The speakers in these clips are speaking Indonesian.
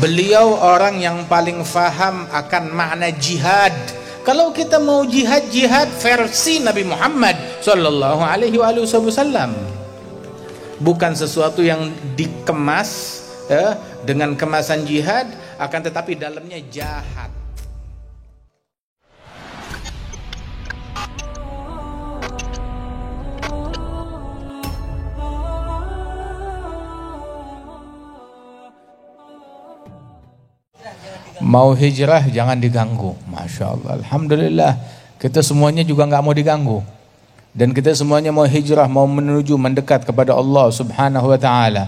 Beliau orang yang paling faham akan makna jihad. Kalau kita mau jihad versi Nabi Muhammad sallallahu alaihi wasallam, bukan sesuatu yang dikemas dengan kemasan jihad, akan tetapi dalamnya jahat. Mau hijrah jangan diganggu. Masya Allah, alhamdulillah, kita semuanya juga nggak mau diganggu, dan kita semuanya mau hijrah, mau menuju mendekat kepada Allah subhanahu wa ta'ala.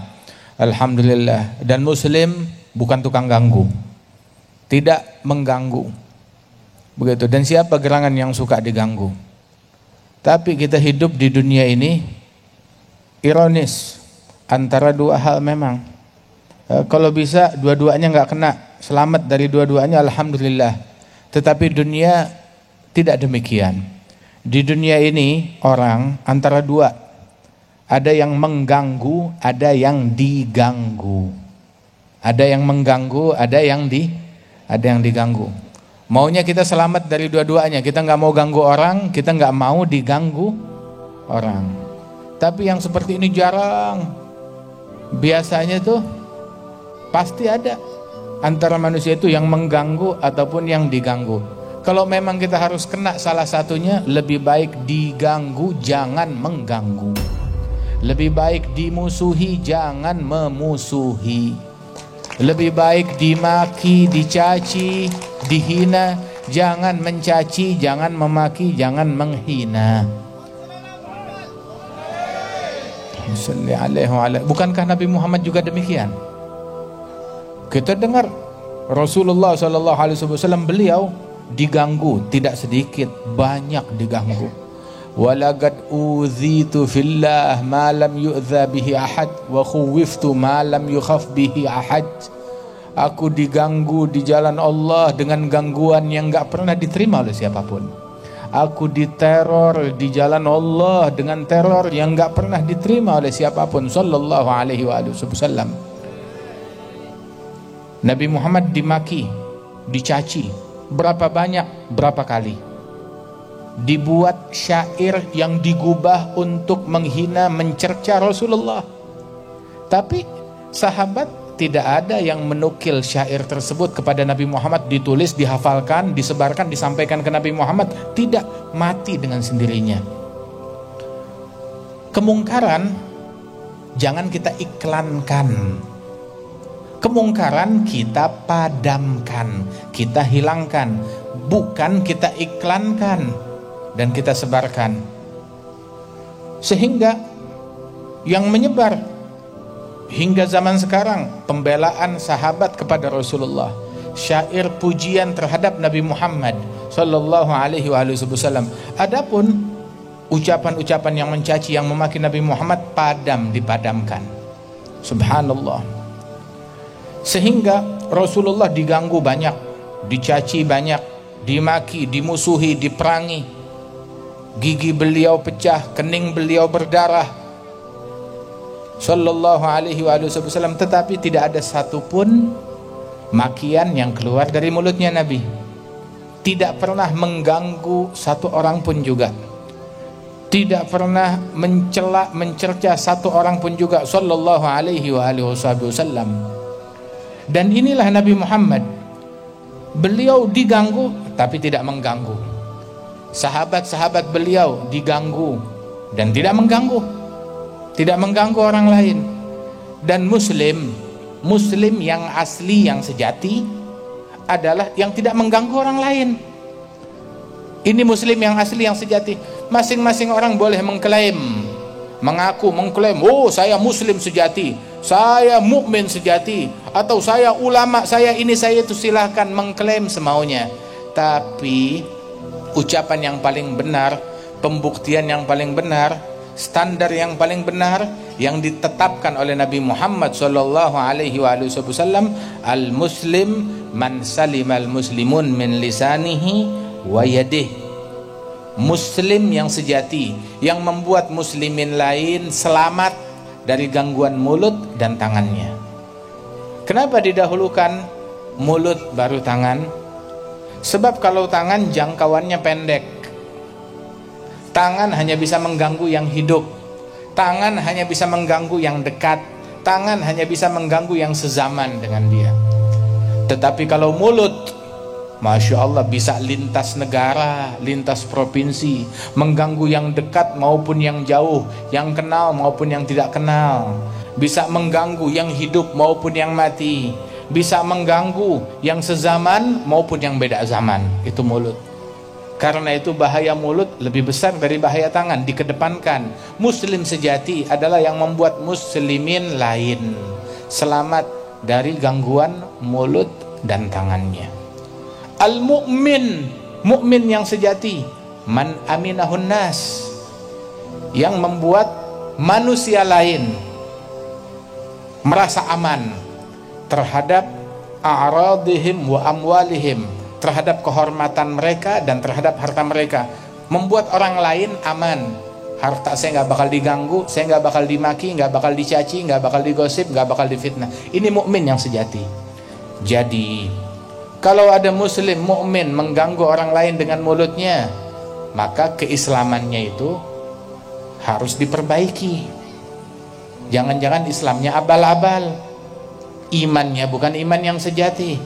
Alhamdulillah. Dan muslim bukan tukang ganggu, tidak mengganggu, begitu. Dan siapa gerangan yang suka diganggu? Tapi kita hidup di dunia ini ironis antara dua hal memang. Kalau bisa dua-duanya nggak kena, selamat dari dua-duanya, alhamdulillah. Tetapi dunia tidak demikian. Di dunia ini orang antara dua, ada yang mengganggu, ada yang diganggu. Ada yang mengganggu, ada yang diganggu. Maunya kita selamat dari dua-duanya. Kita nggak mau ganggu orang, kita nggak mau diganggu orang. Tapi yang seperti ini jarang. Biasanya tuh pasti ada antara manusia itu yang mengganggu ataupun yang diganggu. Kalau memang kita harus kena salah satunya, lebih baik diganggu, jangan mengganggu. Lebih baik dimusuhi, jangan memusuhi. Lebih baik dimaki, dicaci, dihina, jangan mencaci, jangan memaki, jangan menghina. Bukankah Nabi Muhammad juga demikian? Kita dengar Rasulullah sallallahu alaihi wasallam, beliau diganggu tidak sedikit, banyak diganggu. Walaqad uzitu fillah ma lam yu'dza bihi ahad wa khuwiftu ma lam yukhaf bihi ahad. Aku diganggu di jalan Allah dengan gangguan yang enggak pernah diterima oleh siapapun. Aku diteror di jalan Allah dengan teror yang enggak pernah diterima oleh siapapun, sallallahu alaihi wasallam. Nabi Muhammad dimaki, dicaci, berapa banyak, berapa kali. Dibuat syair yang digubah untuk menghina, mencerca Rasulullah. Tapi sahabat tidak ada yang menukil syair tersebut kepada Nabi Muhammad, ditulis, dihafalkan, disebarkan, disampaikan ke Nabi Muhammad. Tidak, mati dengan sendirinya. Kemungkaran jangan kita iklankan. Kemungkaran kita padamkan, kita hilangkan, bukan kita iklankan dan kita sebarkan. Sehingga yang menyebar hingga zaman sekarang pembelaan sahabat kepada Rasulullah, syair pujian terhadap Nabi Muhammad sallallahu alaihi wasallam. Adapun ucapan-ucapan yang mencaci, yang memaki Nabi Muhammad, dipadamkan. Subhanallah. Sehingga Rasulullah diganggu banyak, dicaci banyak, dimaki, dimusuhi, diperangi. Gigi beliau pecah, kening beliau berdarah, sallallahu alaihi wasallam. Tetapi tidak ada satupun makian yang keluar dari mulutnya Nabi. Tidak pernah mengganggu satu orang pun juga. Tidak pernah mencela, mencerca satu orang pun juga, sallallahu alaihi wasallam. Dan inilah Nabi Muhammad. Beliau diganggu tapi tidak mengganggu. Sahabat-sahabat beliau diganggu dan tidak mengganggu. Tidak mengganggu orang lain. Dan muslim yang asli, yang sejati adalah yang tidak mengganggu orang lain. Ini muslim yang asli, yang sejati. Masing-masing orang boleh mengklaim, mengklaim, oh saya muslim sejati, saya mukmin sejati, atau saya ulama, saya ini, saya itu. Silahkan mengklaim semaunya. Tapi ucapan yang paling benar, pembuktian yang paling benar, standar yang paling benar yang ditetapkan oleh Nabi Muhammad sallallahu alaihi wasallam, al-muslim man salimal muslimun min lisanihi wa yadihi. Muslim yang sejati, yang membuat muslimin lain selamat dari gangguan mulut dan tangannya. Kenapa didahulukan mulut baru tangan? Sebab kalau tangan jangkauannya pendek. Tangan hanya bisa mengganggu yang hidup. Tangan hanya bisa mengganggu yang dekat. Tangan hanya bisa mengganggu yang sezaman dengan dia. Tetapi kalau mulut, Masya Allah, bisa lintas negara, lintas provinsi, mengganggu yang dekat maupun yang jauh, yang kenal maupun yang tidak kenal. Bisa mengganggu yang hidup maupun yang mati. Bisa mengganggu yang sezaman maupun yang beda zaman. Itu mulut. Karena itu bahaya mulut lebih besar dari bahaya tangan. Dikedepankan. Muslim sejati adalah yang membuat muslimin lain selamat dari gangguan mulut dan tangannya. Al-mu'min, mukmin yang sejati, man aminahun nas, yang membuat manusia lain merasa aman terhadap a'radihim wa amwalihim, terhadap kehormatan mereka dan terhadap harta mereka. Membuat orang lain aman. Harta saya nggak bakal diganggu, saya nggak bakal dimaki, nggak bakal dicaci, nggak bakal digosip, nggak bakal difitnah. Ini mukmin yang sejati. Jadi kalau ada muslim mukmin mengganggu orang lain dengan mulutnya, maka keislamannya itu harus diperbaiki. Jangan-jangan Islamnya abal-abal, imannya bukan iman yang sejati.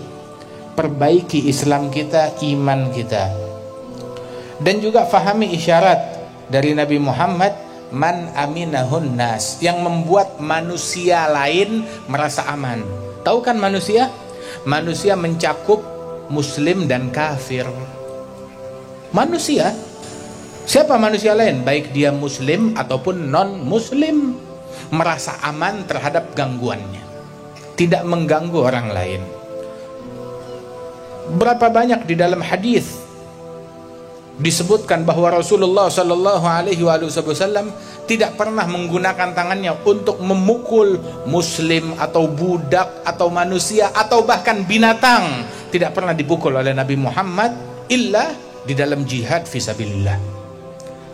Perbaiki Islam kita, iman kita. Dan juga fahami isyarat dari Nabi Muhammad, man aminahun nas, yang membuat manusia lain merasa aman. Tahu kan manusia? Manusia mencakup muslim dan kafir. Manusia, siapa manusia lain? Baik dia muslim ataupun non muslim, merasa aman terhadap gangguannya, tidak mengganggu orang lain. Berapa banyak di dalam hadis disebutkan bahwa Rasulullah Shallallahu Alaihi Wasallam tidak pernah menggunakan tangannya untuk memukul muslim atau budak atau manusia atau bahkan binatang. Tidak pernah dipukul oleh Nabi Muhammad illa di dalam jihad fisabilillah.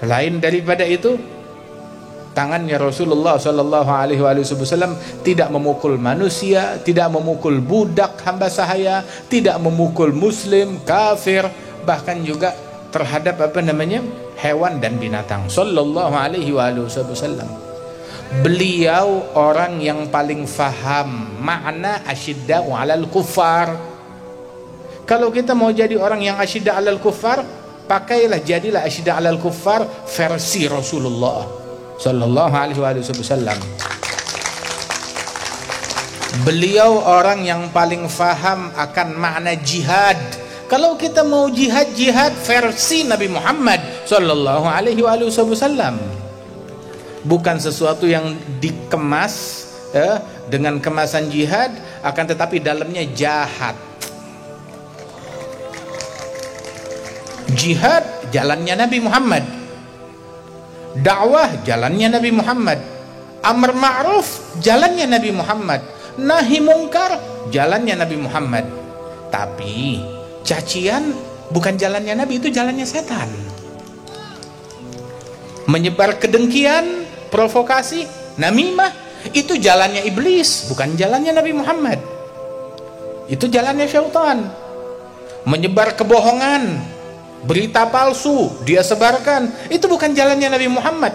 Lain daripada itu, tangannya Rasulullah Shallallahu Alaihi Wasallam tidak memukul manusia, tidak memukul budak hamba sahaya, tidak memukul muslim, kafir, bahkan juga terhadap hewan dan binatang. Sallallahu alaihi wasallam. Beliau orang yang paling faham makna asyidda'u 'alal kuffar. Kalau kita mau jadi orang yang asyidda 'alal kuffar, jadilah asyidda 'alal kuffar versi Rasulullah sallallahu alaihi wasallam. Beliau orang yang paling faham akan makna jihad. Kalau kita mau jihad versi Nabi Muhammad sallallahu alaihi wasallam, bukan sesuatu yang dikemas dengan kemasan jihad, akan tetapi dalamnya jahat. Jihad jalannya Nabi Muhammad, dakwah jalannya Nabi Muhammad, amar ma'ruf jalannya Nabi Muhammad, nahi mungkar jalannya Nabi Muhammad. Tapi cacian bukan jalannya Nabi, itu jalannya setan. Menyebar kedengkian, provokasi, namimah, itu jalannya iblis, bukan jalannya Nabi Muhammad. Itu jalannya syaitan. Menyebar kebohongan, berita palsu dia sebarkan, itu bukan jalannya Nabi Muhammad.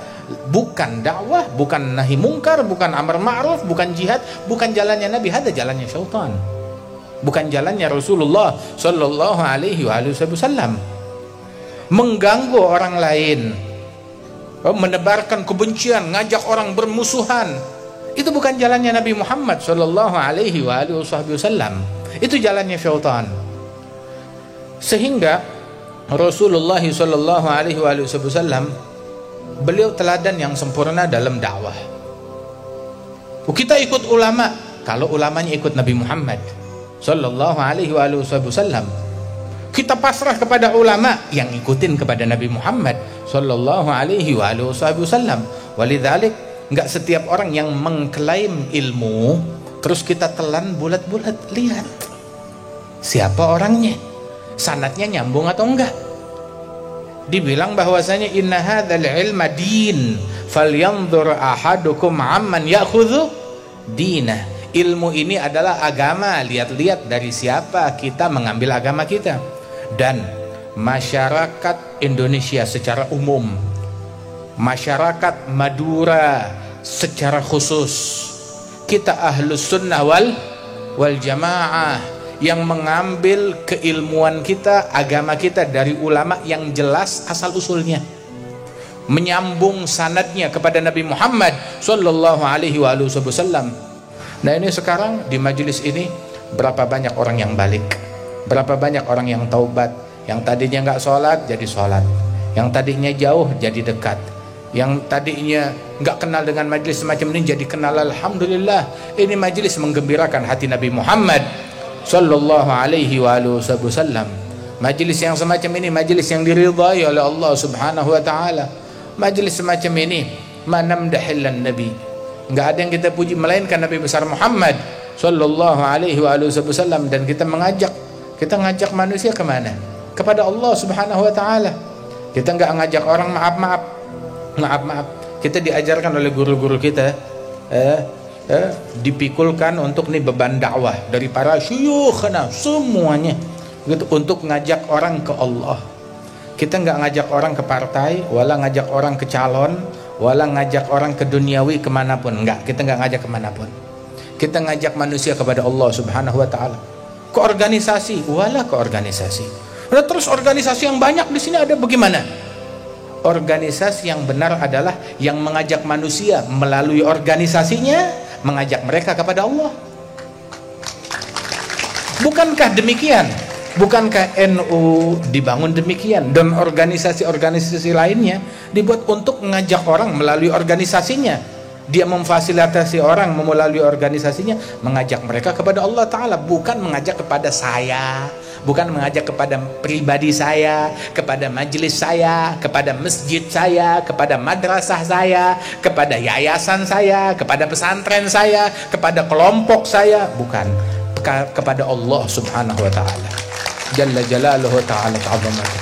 Bukan dakwah, bukan nahi mungkar, bukan amar ma'ruf, bukan jihad, bukan jalannya Nabi, ada jalannya syaitan. Bukan jalannya Rasulullah sallallahu alaihi wasallam. Mengganggu orang lain, menebarkan kebencian, ngajak orang bermusuhan, itu bukan jalannya Nabi Muhammad sallallahu alaihi wasallam. Itu jalannya syaitan. Sehingga Rasulullah sallallahu alaihi wasallam beliau teladan yang sempurna dalam dakwah. Kita ikut ulama kalau ulamanya ikut Nabi Muhammad sallallahu alaihi wasallam. Kita pasrah kepada ulama yang ikutin kepada Nabi Muhammad sallallahu alaihi wasallam. Walidzalik, enggak setiap orang yang mengklaim ilmu terus kita telan bulat-bulat. Lihat siapa orangnya, sanadnya nyambung atau enggak. Dibilang bahwasanya inna hadzal ilma din falyanzur ahadukum amman ya'khudhu dinah. Ilmu ini adalah agama. Lihat-lihat dari siapa kita mengambil agama kita. Dan masyarakat Indonesia secara umum, masyarakat Madura secara khusus, kita ahlus sunnah wal jamaah yang mengambil keilmuan kita, agama kita dari ulama yang jelas asal usulnya, menyambung sanadnya kepada Nabi Muhammad sallallahu alaihi wasallam. Nah, ini sekarang di majelis ini berapa banyak orang yang balik, berapa banyak orang yang taubat, yang tadinya nggak sholat jadi sholat, yang tadinya jauh jadi dekat, yang tadinya nggak kenal dengan majelis semacam ini jadi kenal. Alhamdulillah, ini majelis menggembirakan hati Nabi Muhammad sallallahu alaihi wasallam. Majelis yang semacam ini majelis yang diridhai oleh Allah subhanahu wa ta'ala. Majelis semacam ini manamdahillan nabi, nggak ada yang kita puji melainkan Nabi besar Muhammad sallallahu alaihi wasallam. Dan kita ngajak manusia kemana? Kepada Allah subhanahu wa ta'ala. Kita nggak ngajak orang maaf. Kita diajarkan oleh guru-guru kita, dipikulkan untuk nih beban dakwah dari para syuyukhna semuanya gitu, untuk ngajak orang ke Allah. Kita nggak ngajak orang ke partai, wala ngajak orang ke calon, wala ngajak orang ke duniawi kemanapun. Enggak, kita nggak ngajak kemanapun. Kita ngajak manusia kepada Allah subhanahu wa ta'ala. Ke organisasi, wala ke organisasi. Nah, terus organisasi yang banyak di sini ada bagaimana? Organisasi yang benar adalah yang mengajak manusia melalui organisasinya, mengajak mereka kepada Allah. Bukankah demikian? Bukankah NU dibangun demikian dan organisasi-organisasi lainnya dibuat untuk mengajak orang melalui organisasinya? Dia memfasilitasi orang melalui organisasinya, mengajak mereka kepada Allah Ta'ala, bukan mengajak kepada saya, bukan mengajak kepada pribadi saya, kepada majelis saya, kepada masjid saya, kepada madrasah saya, kepada yayasan saya, kepada pesantren saya, kepada kelompok saya, bukan, kepada Allah subhanahu wa ta'ala jalla jalaluhu ta'ala ta'zamatuh.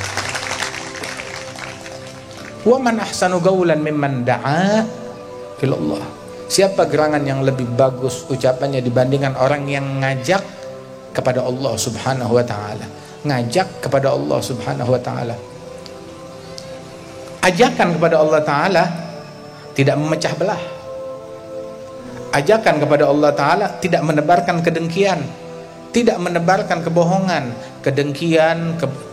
Wa man ahsanu qawlan mimman da'a ilallah. Siapa gerangan yang lebih bagus ucapannya dibandingkan orang yang ngajak kepada Allah subhanahu wa ta'ala. Ngajak kepada Allah subhanahu wa ta'ala. Ajakan kepada Allah ta'ala tidak memecah belah. Ajakan kepada Allah ta'ala tidak menebarkan kedengkian, tidak menebarkan kebohongan.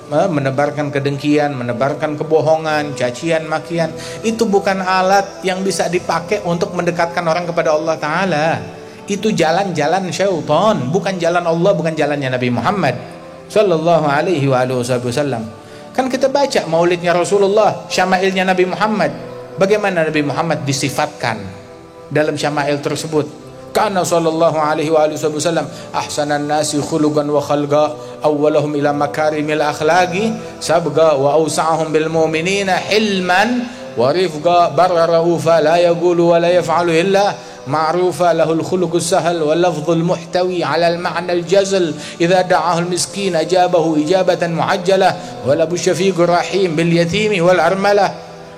Menebarkan kedengkian, menebarkan kebohongan, cacian, makian, itu bukan alat yang bisa dipakai untuk mendekatkan orang kepada Allah ta'ala. Itu jalan-jalan syaitan, bukan jalan Allah, bukan jalannya Nabi Muhammad sallallahu alaihi wasallam. Kan kita baca maulidnya Rasulullah, syama'ilnya Nabi Muhammad. Bagaimana Nabi Muhammad disifatkan dalam syama'il tersebut? Kana sallallahu alaihi wasallam ahsanan nasi khuluqan wa khalqa, awwalahum ila makarimil akhlaqi, sabqa wa awsa'ahum bil mu'minina hilman wa rifqa, barra raufa la yaqulu wa la yaf'alu illa معروفة له الخلق السهل واللفظ المحتوي على المعنى الجزل إذا دعاه المسكين أجابه إجابة معجلة ولب الشفيق الرحيم باليتيم والأرملة.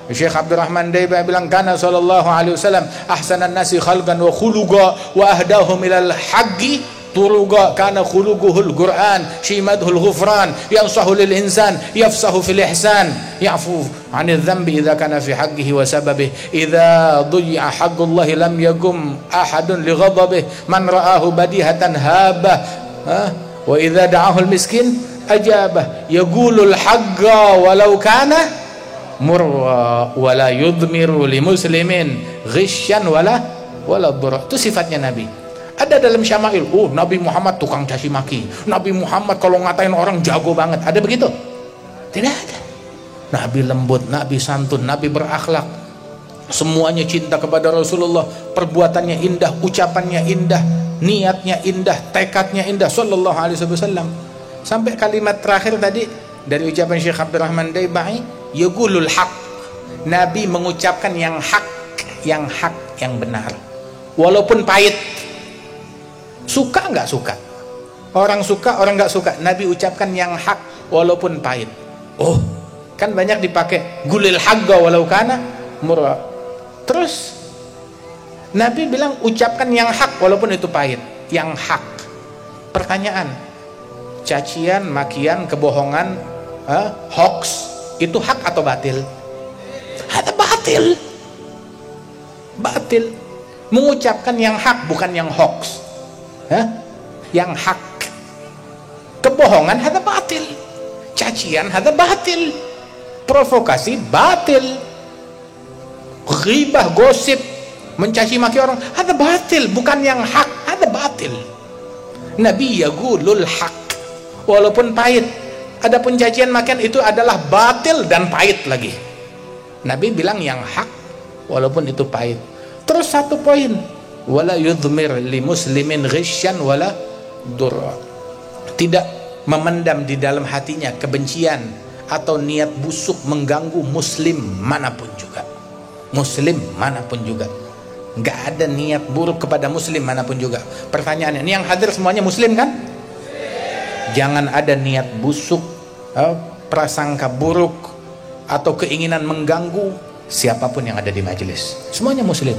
Syekh Abdul Rahman Daiba bilang kana sallallahu alaihi wasallam ahsanan nasi khalqan wa khuluqa wa ahdahum ilal haqqi turuqa, kana khuluquhul Qur'an shimadhul ghufran yansahu lil insan yafsahu fil ihsan ya'fu 'anil dhanbi idza kana fi haqqihi wa sababihi idza dhuyya haqqullahi lam yaqum ahadun li ghadabihi man ra'ahu badihatan habah wa idza da'ahu al miskin ajabah yaqulul haqqa walau kana murwa wala yudmiru li muslimin ghisyan wala dhurra. Itu sifatnya Nabi. Ada dalam syama'il, Nabi Muhammad tukang caci maki, Nabi Muhammad kalau ngatain orang jago banget, ada begitu? Tidak ada. Nabi lembut, Nabi santun, Nabi berakhlak, semuanya cinta kepada Rasulullah, perbuatannya indah, ucapannya indah, niatnya indah, tekadnya indah sallallahu alaihi wasallam. Sampai kalimat terakhir tadi dari ucapan Syekh Abdul Rahman Daibai, yaqulul haq, Nabi mengucapkan yang hak, yang benar, walaupun pahit. Suka nggak suka, orang suka orang nggak suka, Nabi ucapkan yang hak walaupun pahit. Kan banyak dipakai gulil haqqa walau kana murra. Terus Nabi bilang ucapkan yang hak walaupun itu pahit. Yang hak. Pertanyaan, cacian, makian, kebohongan, hoax, itu hak atau batil? Ada batil. Batil. Mengucapkan yang hak bukan yang hoax. Yang hak. Kebohongan ada batil. Cacian ada batil. Provokasi batil. Ghibah, gosip, mencaci maki orang ada batil, bukan yang hak, ada batil. Nabi yaqulul haq walaupun pahit. Adapun cacian makian itu adalah batil dan pahit lagi. Nabi bilang yang hak walaupun itu pahit. Terus satu poin, wala yudhmir li muslimin ghisyan wala durra. Tidak memendam di dalam hatinya kebencian atau niat busuk mengganggu muslim manapun juga. Muslim manapun juga. Nggak ada niat buruk kepada muslim manapun juga. Pertanyaannya, ini yang hadir semuanya muslim kan? Jangan ada niat busuk, prasangka buruk, atau keinginan mengganggu siapapun yang ada di majelis. Semuanya muslim.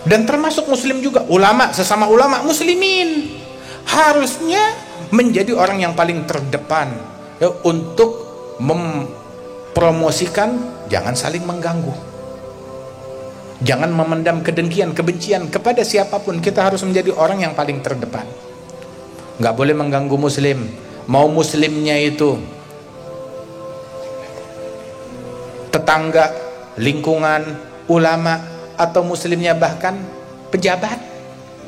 Dan termasuk muslim juga ulama, sesama ulama muslimin harusnya menjadi orang yang paling terdepan untuk mempromosikan jangan saling mengganggu. Jangan memendam kedengkian, kebencian kepada siapapun. Kita harus menjadi orang yang paling terdepan. Nggak boleh mengganggu muslim. Mau muslimnya itu tetangga, lingkungan, ulama, atau muslimnya bahkan pejabat.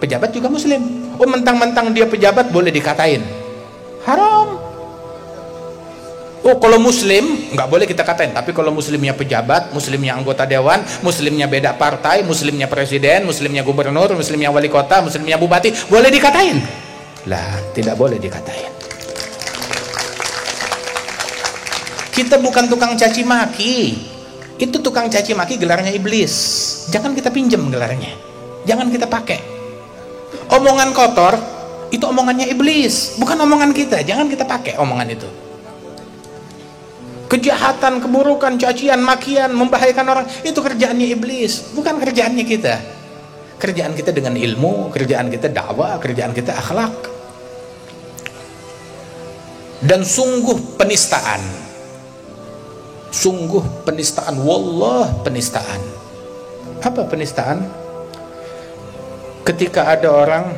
Pejabat juga muslim. Oh, mentang-mentang dia pejabat boleh dikatain. Haram. Oh, kalau muslim nggak boleh kita katain, tapi kalau muslimnya pejabat, muslimnya anggota dewan, muslimnya beda partai, muslimnya presiden, muslimnya gubernur, muslimnya wali kota, muslimnya bupati, boleh dikatain? Lah, tidak boleh dikatain. Kita bukan tukang caci maki. Itu tukang caci maki gelarnya iblis. Jangan kita pinjam gelarnya. Jangan kita pakai. Omongan kotor itu omongannya iblis, bukan omongan kita. Jangan kita pakai omongan itu. Kejahatan, keburukan, cacian, makian, membahayakan orang, itu kerjaannya iblis, bukan kerjaannya kita. Kerjaan kita dengan ilmu, kerjaan kita dakwah, kerjaan kita akhlak. Dan sungguh penistaan. Sungguh penistaan, wallah penistaan. Apa penistaan? Ketika ada orang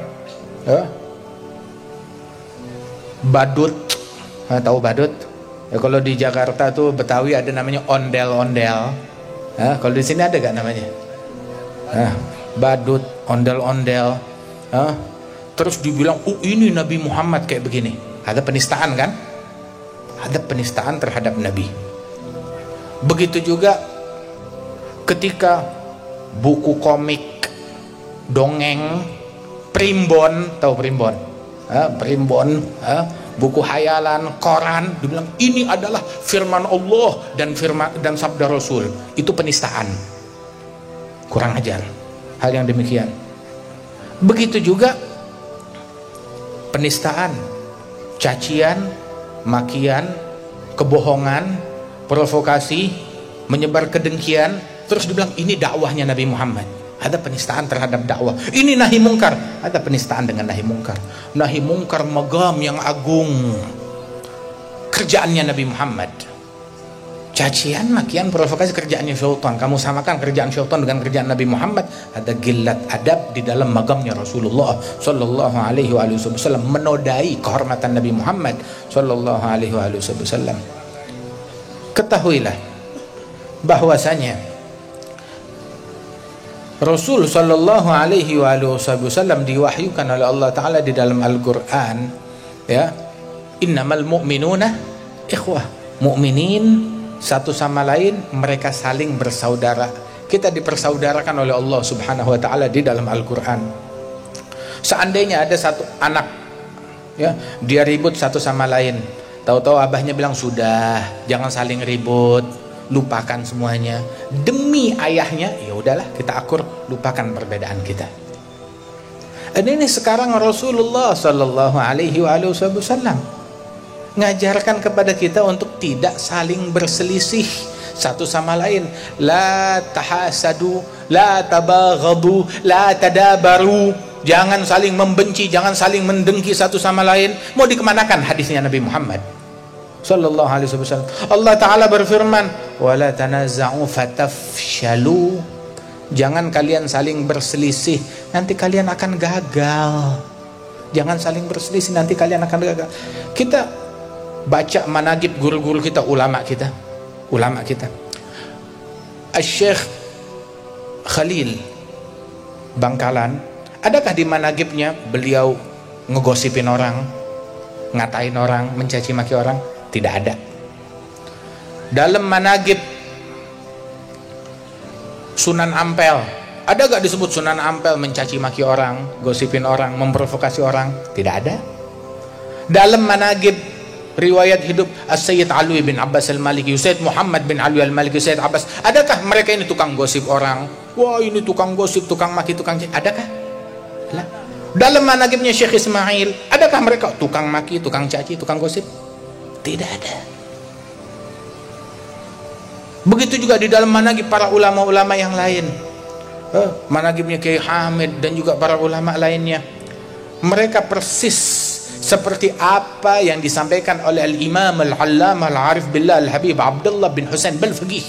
badut, tahu badut? Ya, kalau di Jakarta tuh Betawi ada namanya ondel-ondel. Kalau di sini ada gak namanya? Badut, ondel-ondel. Terus dibilang, oh ini Nabi Muhammad kayak begini. Ada penistaan kan? Ada penistaan terhadap Nabi. Begitu juga ketika buku komik, dongeng, primbon, tahu primbon? Primbon, buku hayalan, koran, dibilang ini adalah firman Allah dan sabda Rasul. Itu penistaan. Kurang ajar hal yang demikian. Begitu juga penistaan, cacian, makian, kebohongan, provokasi, menyebar kedengkian, terus dibilang ini dakwahnya Nabi Muhammad. Ada penistaan terhadap dakwah. Ini nahi mungkar, ada penistaan dengan nahi mungkar. Nahi mungkar magam yang agung, kerjaannya Nabi Muhammad. Cacian, makian, provokasi kerjaannya syaitan. Kamu samakan kerjaan syaitan dengan kerjaan Nabi Muhammad. Ada gilat adab di dalam magamnya Rasulullah sallallahu alaihi wasallam, menodai kehormatan Nabi Muhammad sallallahu alaihi wasallam. Ketahuilah bahwasanya Rasul sallallahu alaihi wasallam diwahyukan oleh Allah Ta'ala di dalam Al-Quran, ya, innamal mu'minuna ikhwah. Mu'minin satu sama lain, mereka saling bersaudara. Kita dipersaudarakan oleh Allah Subhanahu wa Ta'ala di dalam Al-Quran. Seandainya ada satu anak, ya, dia ribut satu sama lain, tahu-tahu abahnya bilang sudah, jangan saling ribut, lupakan semuanya demi ayahnya, ya udahlah kita akur, lupakan perbedaan kita. Dan ini sekarang Rasulullah sallallahu alaihi wasallam ngajarkan kepada kita untuk tidak saling berselisih, satu sama lain. La tahasadu, la tabaghadu, la tadabaru. Jangan saling membenci, jangan saling mendengki satu sama lain. Mau dikemanakan hadisnya Nabi Muhammad sallallahu alaihi wasallam? Allah Ta'ala berfirman, wala tanaza'u fatafshalu. Jangan kalian saling berselisih, nanti kalian akan gagal. Jangan saling berselisih, nanti kalian akan gagal. Kita baca managib guru-guru kita, ulama kita. Asy-Syaikh Khalil Bangkalan, adakah di managibnya beliau ngegosipin orang, ngatain orang, mencaci maki orang? Tidak ada. Dalam managib Sunan Ampel, ada gak disebut Sunan Ampel mencaci maki orang, gosipin orang, memprovokasi orang? Tidak ada. Dalam managib riwayat hidup As-Sayyid Alwi bin Abbas Al-Maliki, Sayyid Muhammad bin Alwi Al-Maliki, Sayyid Abbas, adakah mereka ini tukang gosip orang? Wah, ini tukang gosip, tukang maki, tukang caci? Adakah? Lah. Dalam managibnya Syekh Ismail, adakah mereka tukang maki, tukang caci, tukang gosip? Tidak ada. Begitu juga di dalam managib para ulama-ulama yang lain, managibnya Kiai Hamid dan juga para ulama lainnya, mereka persis seperti apa yang disampaikan oleh Al-Imam Al-Allamah Al-Arif Billah Al-Habib Abdullah bin Husain Balfaqih.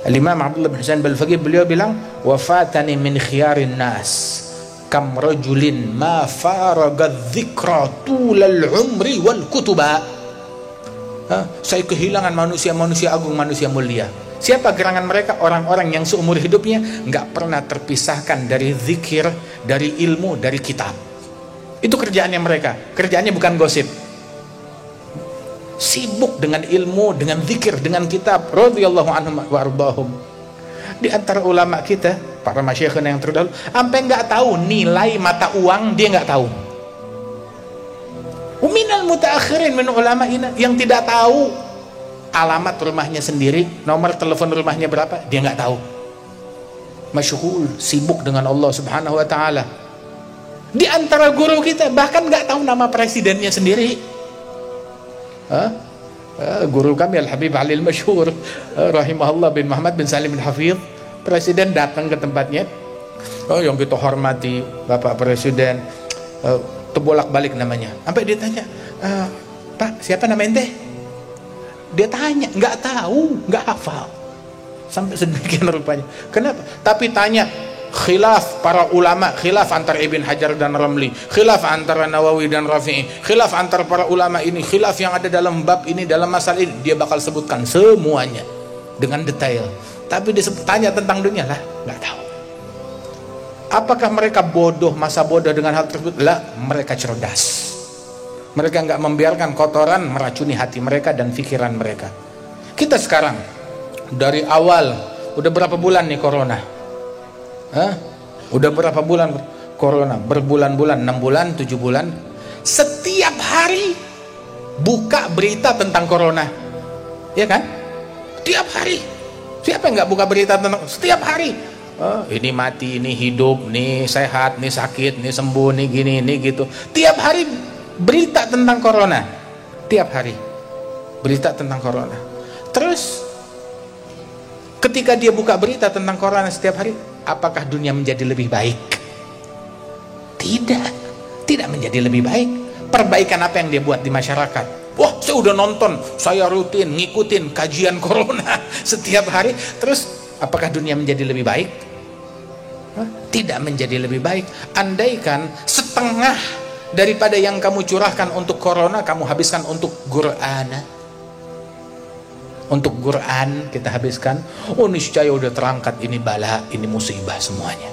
Al-Imam Abdullah bin Husain Balfaqih, beliau bilang, wafatani min khiyarin nas kam rajulin ma faraga dzikra tulal umri wal kutuba. Saya kehilangan manusia-manusia agung, manusia mulia. Siapa gerangan mereka? Orang-orang yang seumur hidupnya nggak pernah terpisahkan dari zikir, dari ilmu, dari kitab. Itu kerjaannya mereka. Kerjaannya bukan gosip, sibuk dengan ilmu, dengan zikir, dengan kitab. Radhiyallahu anhum wa ardahum. Di antara ulama kita, para masyayikhna yang terdahulu, sampai nggak tahu nilai mata uang, dia nggak tahu. Minal mutaakhirin min ulama ini yang tidak tahu alamat rumahnya sendiri, nomor telepon rumahnya berapa, dia nggak tahu. Masyghul, sibuk dengan Allah Subhanahu wa taala. Di antara guru kita bahkan nggak tahu nama presidennya sendiri. Guru kami Al-Habib Ali Al-Masyhur rahimahullah bin Muhammad bin Salim Al-Hafidh, presiden datang ke tempatnya, yang kita hormati Bapak Presiden, terbolak-balik namanya, sampai dia tanya, Pak, siapa nama ente? Dia tanya, nggak tahu, nggak hafal, sampai sedemikian rupanya. Kenapa? Tapi tanya khilaf para ulama, khilaf antara Ibn Hajar dan Ramli, khilaf antara Nawawi dan Rafi'i, khilaf antara para ulama ini, khilaf yang ada dalam bab ini, dalam masalah ini, dia bakal sebutkan semuanya dengan detail. Tapi tanya tentang dunia, lah nggak tahu. Apakah mereka bodoh, masa bodoh dengan hal tersebut? Lah, mereka cerdas. Mereka nggak membiarkan kotoran meracuni hati mereka dan pikiran mereka. Kita sekarang dari awal, udah berapa bulan nih corona? Udah berapa bulan corona? Berbulan-bulan, 6 bulan, 7 bulan. Setiap hari buka berita tentang corona, ya kan? Tiap hari. Siapa yang nggak buka berita tentang? Setiap hari. Ini mati, ini hidup, nih sehat, nih sakit, nih sembuh, nih gini, nih gitu. Tiap hari berita tentang corona. Tiap hari berita tentang corona. Terus ketika dia buka berita tentang corona setiap hari, apakah dunia menjadi lebih baik? Tidak, tidak menjadi lebih baik. Perbaikan apa yang dia buat di masyarakat? Wah, saya udah nonton, saya rutin ngikutin kajian corona setiap hari. Terus apakah dunia menjadi lebih baik? Tidak menjadi lebih baik. Andaikan setengah daripada yang kamu curahkan untuk corona kamu habiskan untuk Quran. Untuk Quran kita habiskan, oh niscaya udah terangkat ini bala, ini musibah semuanya.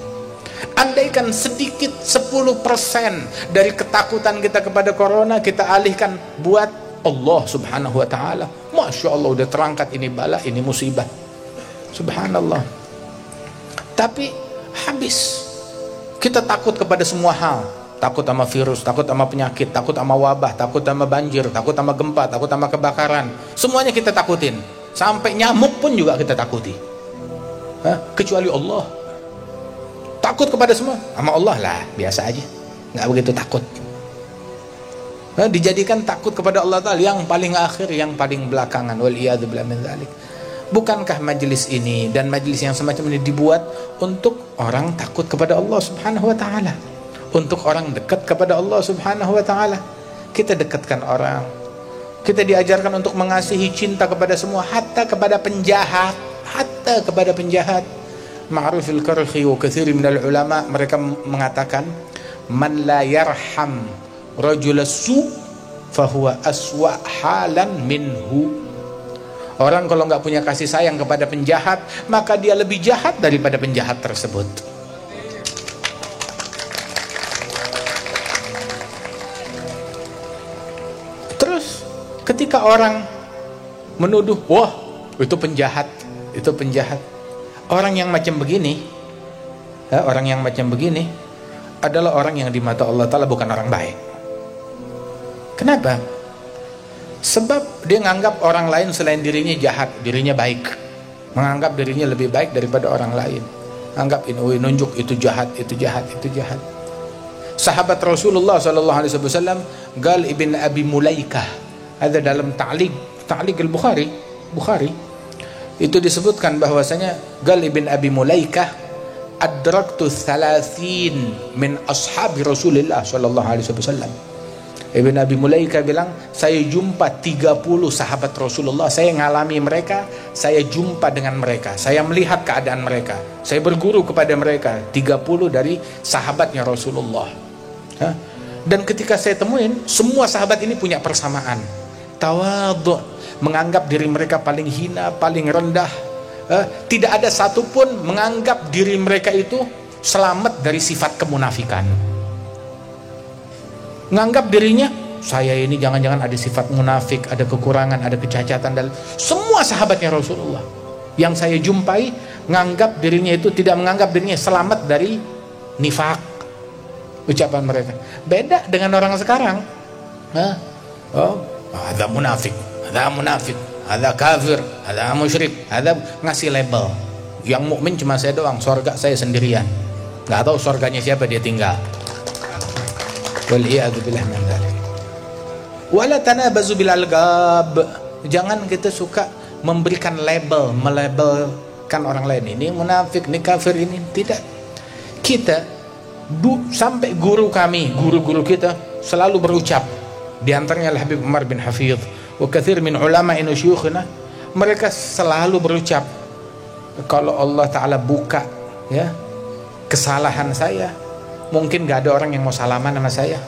Andaikan sedikit 10% dari ketakutan kita kepada corona kita alihkan buat Allah Subhanahu wa taala, Masya Allah udah terangkat ini bala, ini musibah. Subhanallah. Tapi habis. Kita takut kepada semua hal. Takut sama virus, takut sama penyakit, takut sama wabah, takut sama banjir, takut sama gempa, takut sama kebakaran. Semuanya kita takutin. Sampai nyamuk pun juga kita takuti. Kecuali Allah. Takut kepada semua. Sama Allah lah, biasa aja. Nggak begitu takut. Dijadikan takut kepada Allah Ta'ala yang paling akhir, yang paling belakangan. Waliyadzubillah min dzalik. Bukankah majelis ini dan majelis yang semacam ini dibuat untuk orang takut kepada Allah Subhanahu wa taala, untuk orang dekat kepada Allah Subhanahu wa taala. Kita dekatkan orang, kita diajarkan untuk mengasihi, cinta kepada semua, hatta kepada penjahat, hatta kepada penjahat. Ma'ruf al-Karhi wa katsir minal ulama, mereka mengatakan man la yarham rajul su fahuwa aswa halan minhu. Orang kalau nggak punya kasih sayang kepada penjahat, maka dia lebih jahat daripada penjahat tersebut. Terus ketika orang menuduh, wah itu penjahat, itu penjahat. Orang yang macam begini, orang yang macam begini adalah orang yang di mata Allah Ta'ala bukan orang baik. Kenapa? Sebab dia menganggap orang lain selain dirinya jahat, dirinya baik. Menganggap dirinya lebih baik daripada orang lain. Anggap ini nunjuk itu jahat, itu jahat, itu jahat. Sahabat Rasulullah SAW, Gal ibn Abi Mulaikah, ada dalam Ta'liq al-Bukhari, itu disebutkan bahwasanya Gal ibn Abi Mulaikah adraktu 30 min ashabi Rasulullah SAW. Ibn Abi Mulaikah bilang, saya jumpa 30 sahabat Rasulullah, saya ngalami mereka, saya jumpa dengan mereka, saya melihat keadaan mereka, saya berguru kepada mereka, 30 dari sahabatnya Rasulullah. Dan ketika saya temuin, semua sahabat ini punya persamaan, tawadhu, menganggap diri mereka paling hina, paling rendah. Tidak ada satupun menganggap diri mereka itu selamat dari sifat kemunafikan. Menganggap dirinya, saya ini jangan-jangan ada sifat munafik, ada kekurangan, ada kecacatan. Dan semua sahabatnya Rasulullah yang saya jumpai menganggap dirinya itu, tidak menganggap dirinya selamat dari nifak, ucapan mereka. Beda dengan orang sekarang. Ada munafik, ada munafik, ada kafir, ada musyrik, ada ngasih label. Yang mukmin cuma saya doang, surga saya sendirian. Nggak tahu surganya siapa dia tinggal. Wal'iyadu billah min dzalik. Wala tanabazu bil alqab. Jangan kita suka memberikan label, melabelkan orang lain, ini munafik, ini kafir, ini tidak. Kita sampai guru kami, guru-guru kita selalu berucap, di antaranya Habib Umar bin Hafidh wa katsir min ulama'ina syuyukhina, mereka selalu berucap, kalau Allah Ta'ala buka ya kesalahan saya, mungkin gak ada orang yang mau salaman sama saya,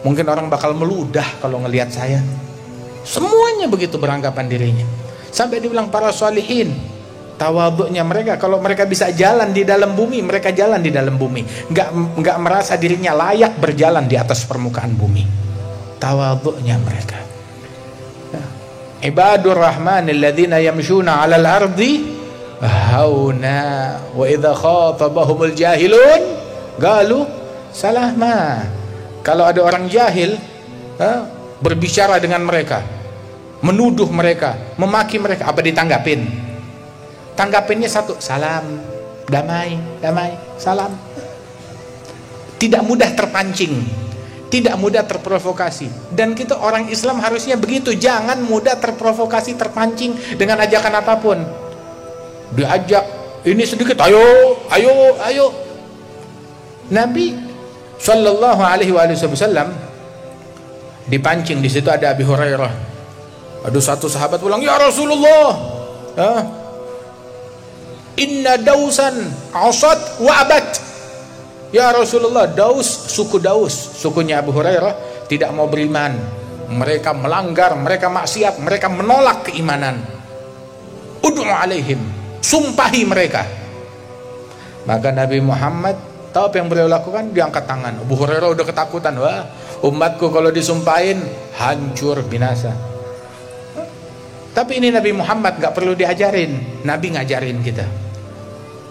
mungkin orang bakal meludah kalau ngelihat saya. Semuanya begitu beranggapan dirinya. Sampai dibilang para sholihin, tawadhu'nya mereka, kalau mereka bisa jalan di dalam bumi, mereka jalan di dalam bumi, nggak merasa dirinya layak berjalan di atas permukaan bumi. Tawadhu'nya mereka. Ibadur rahman alladzina yamshuna 'alal ardi hauna wa idza khatabahumul jahilun galu salama. Kalau ada orang jahil berbicara dengan mereka, menuduh mereka, memaki mereka, apa ditanggapin? Tanggapinnya satu, salam, damai, damai, salam. Tidak mudah terpancing, tidak mudah terprovokasi. Dan kita orang Islam harusnya begitu, jangan mudah terprovokasi, terpancing dengan ajakan apapun. Diajak ini sedikit, ayo, ayo, ayo. Nabi Sallallahu Alaihi Wasallam dipancing. Di situ ada Abi Hurairah. Ada satu sahabat bilang, ya Rasulullah, inna dausan asad wa abad. Ya Rasulullah, Daus, suku Daus, sukunya Abu Hurairah, tidak mau beriman. Mereka melanggar, mereka maksiat, mereka menolak keimanan. Ud'u alaihim, sumpahi mereka. Maka Nabi Muhammad tahu apa yang beliau lakukan? Diangkat tangan. Abu Hurairah udah ketakutan, wah umatku kalau disumpahin hancur, binasa. Tapi ini Nabi Muhammad gak perlu diajarin, Nabi ngajarin kita.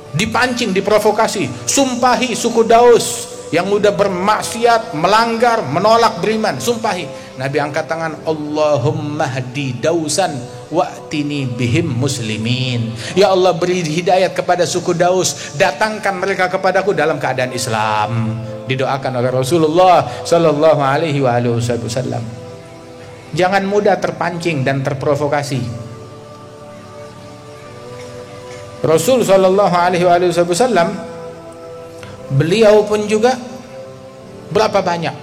Dipancing, diprovokasi, sumpahi suku Daus yang udah bermaksiat, melanggar, menolak beriman, sumpahi. Nabi angkat tangan, Allahumma hdi Dausan wa'tini bihim muslimin. Ya Allah, beri hidayat kepada suku Daus, datangkan mereka kepadaku dalam keadaan Islam. Didoakan oleh Rasulullah Sallallahu Alaihi Wasallam. Jangan mudah terpancing dan terprovokasi. Rasul sallallahu alaihi wasallam beliau pun juga berapa banyak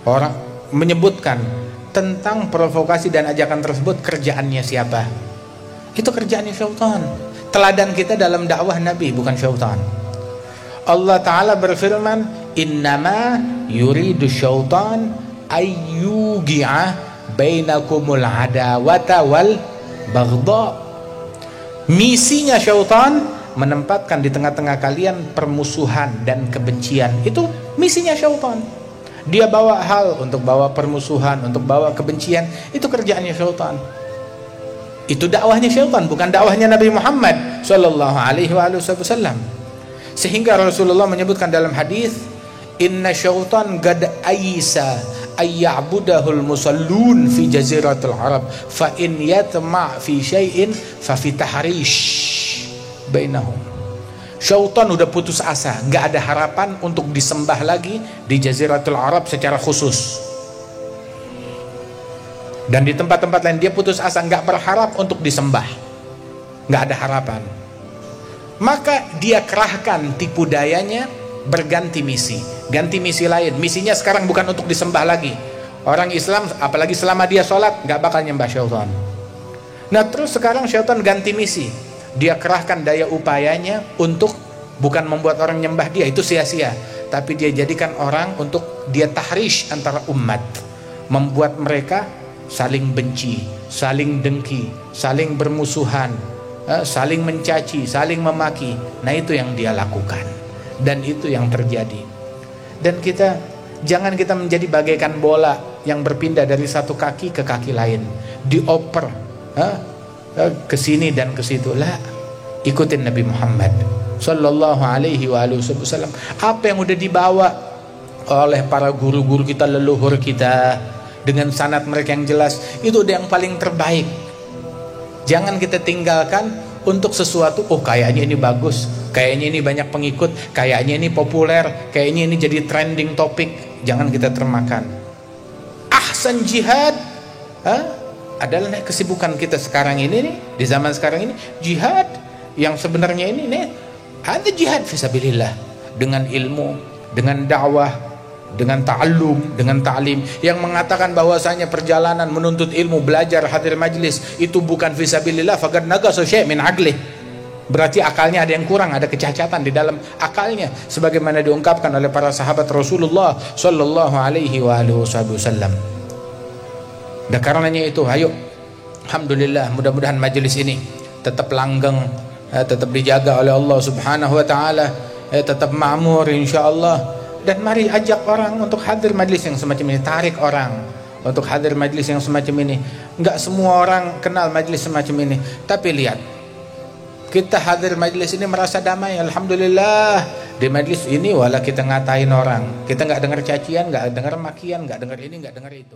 orang menyebutkan tentang provokasi dan ajakan tersebut kerjaannya siapa? Itu kerjaannya syaitan. Teladan kita dalam dakwah Nabi bukan syaitan. Allah Ta'ala berfirman, innama yuridu syaitan ayyugi'a bainakumul adawata wal baghdha. Misinya syaitan menempatkan di tengah-tengah kalian permusuhan dan kebencian. Itu misinya syaitan. Dia bawa hal untuk bawa permusuhan, untuk bawa kebencian. Itu kerjaannya syaitan. Itu dakwahnya syaitan, bukan dakwahnya Nabi Muhammad sallallahu alaihi wasallam. Sehingga Rasulullah menyebutkan dalam hadis, inna syaitan qad aisa ayya'budahul musallun fi jaziratul arab fa in yatma' fi syai'in fa fi tahrish bainahum. Syaitan udah putus asa, nggak ada harapan untuk disembah lagi di jaziratul arab secara khusus. Dan di tempat-tempat lain dia putus asa, nggak berharap untuk disembah, nggak ada harapan. Maka dia kerahkan tipu dayanya, berganti misi, ganti misi lain. Misinya sekarang bukan untuk disembah lagi. Orang Islam apalagi selama dia sholat nggak bakal nyembah syaitan. Nah terus sekarang syaitan ganti misi, dia kerahkan daya upayanya untuk bukan membuat orang nyembah dia, itu sia-sia, tapi dia jadikan orang untuk dia tahrish antara umat, membuat mereka saling benci, saling dengki, saling bermusuhan, saling mencaci, saling memaki. Nah itu yang dia lakukan. Dan itu yang terjadi. Dan kita jangan kita menjadi bagaikan bola yang berpindah dari satu kaki ke kaki lain, dioper ke sini dan ke situ. Lah, ikutin Nabi Muhammad sallallahu alaihi wasallam. Apa yang udah dibawa oleh para guru-guru kita, leluhur kita, dengan sanad mereka yang jelas, itu udah yang paling terbaik. Jangan kita tinggalkan untuk sesuatu, oh kayaknya ini bagus, kayaknya ini banyak pengikut, kayaknya ini populer, kayaknya ini jadi trending topik. Jangan kita termakan. Ahsan jihad adalah kesibukan kita sekarang ini nih, di zaman sekarang ini, jihad yang sebenarnya ini nih, ada jihad fisabilillah, dengan ilmu, dengan dakwah, dengan ta'allum, dengan ta'lim, yang mengatakan bahwasanya perjalanan menuntut ilmu, belajar, hadir majlis itu bukan fisabilillah, faqad naqasa syai' min aqlih. Berarti akalnya ada yang kurang, ada kecacatan di dalam akalnya, sebagaimana diungkapkan oleh para sahabat Rasulullah sallallahu alaihi wasallam. Dan karenanya itu, ayo, alhamdulillah, mudah-mudahan majlis ini tetap langgeng, tetap dijaga oleh Allah Subhanahu wa taala, tetap makmur insyaallah. Dan mari ajak orang untuk hadir majlis yang semacam ini, tarik orang untuk hadir majlis yang semacam ini. Enggak semua orang kenal majlis semacam ini, tapi lihat, kita hadir majlis ini merasa damai, alhamdulillah. Di majlis ini wala kita ngatain orang, kita nggak dengar cacian, nggak dengar makian, nggak dengar ini, nggak dengar itu.